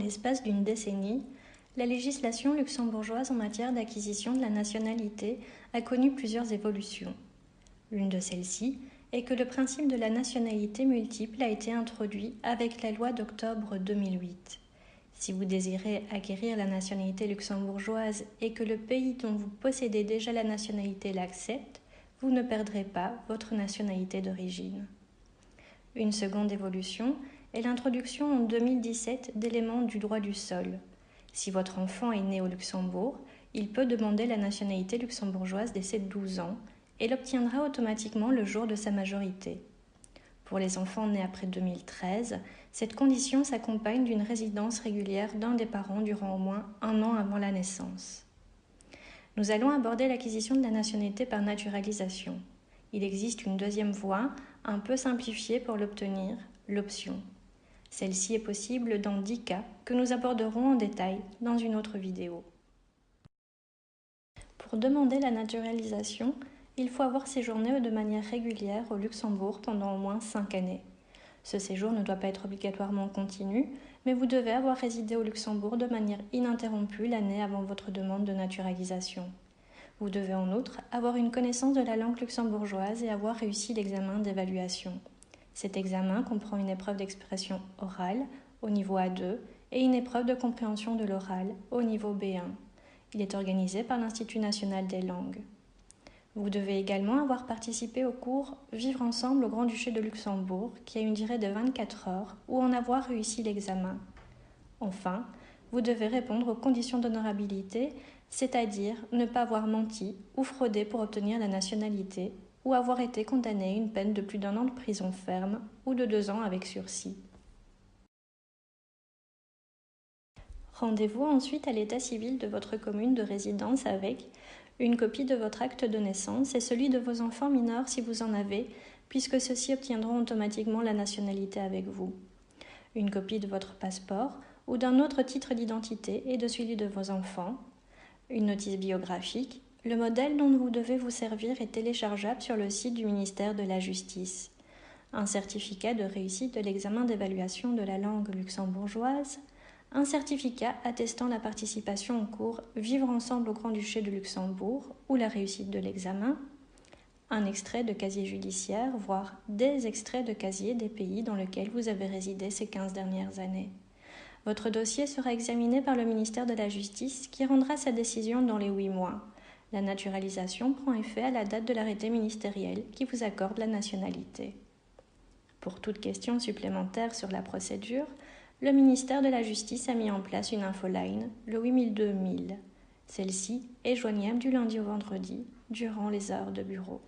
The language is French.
l'espace d'une décennie, la législation luxembourgeoise en matière d'acquisition de la nationalité a connu plusieurs évolutions. L'une de celles-ci est que le principe de la nationalité multiple a été introduit avec la loi d'octobre 2008. Si vous désirez acquérir la nationalité luxembourgeoise et que le pays dont vous possédez déjà la nationalité l'accepte, vous ne perdrez pas votre nationalité d'origine. Une seconde évolution est l'introduction en 2017 d'éléments du droit du sol. Si votre enfant est né au Luxembourg, il peut demander la nationalité luxembourgeoise dès ses 12 ans et l'obtiendra automatiquement le jour de sa majorité. Pour les enfants nés après 2013, cette condition s'accompagne d'une résidence régulière d'un des parents durant au moins 1 an avant la naissance. Nous allons aborder l'acquisition de la nationalité par naturalisation. Il existe une deuxième voie, un peu simplifiée pour l'obtenir, l'option. Celle-ci est possible dans 10 cas que nous aborderons en détail dans une autre vidéo. Pour demander la naturalisation, il faut avoir séjourné de manière régulière au Luxembourg pendant au moins 5 années. Ce séjour ne doit pas être obligatoirement continu, mais vous devez avoir résidé au Luxembourg de manière ininterrompue l'année avant votre demande de naturalisation. Vous devez en outre avoir une connaissance de la langue luxembourgeoise et avoir réussi l'examen d'évaluation. Cet examen comprend une épreuve d'expression orale au niveau A2 et une épreuve de compréhension de l'oral au niveau B1. Il est organisé par l'Institut national des langues. Vous devez également avoir participé au cours Vivre ensemble au Grand-Duché de Luxembourg, qui a une durée de 24 heures, ou en avoir réussi l'examen. Enfin, vous devez répondre aux conditions d'honorabilité, c'est-à-dire ne pas avoir menti ou fraudé pour obtenir la nationalité, ou avoir été condamné à une peine de plus d'1 an de prison ferme ou de 2 ans avec sursis. Rendez-vous ensuite à l'état civil de votre commune de résidence avec une copie de votre acte de naissance et celui de vos enfants mineurs si vous en avez, puisque ceux-ci obtiendront automatiquement la nationalité avec vous. Une copie de votre passeport ou d'un autre titre d'identité et de celui de vos enfants. Une notice biographique. Le modèle dont vous devez vous servir est téléchargeable sur le site du ministère de la Justice. Un certificat de réussite de l'examen d'évaluation de la langue luxembourgeoise. Un certificat attestant la participation au cours Vivre ensemble au Grand-Duché de Luxembourg ou la réussite de l'examen, un extrait de casier judiciaire, voire des extraits de casier des pays dans lesquels vous avez résidé ces 15 dernières années. Votre dossier sera examiné par le ministère de la Justice qui rendra sa décision dans les 8 mois. La naturalisation prend effet à la date de l'arrêté ministériel qui vous accorde la nationalité. Pour toute question supplémentaire sur la procédure, le ministère de la Justice a mis en place une infoline, le 8002 1000. Celle-ci est joignable du lundi au vendredi, durant les heures de bureau.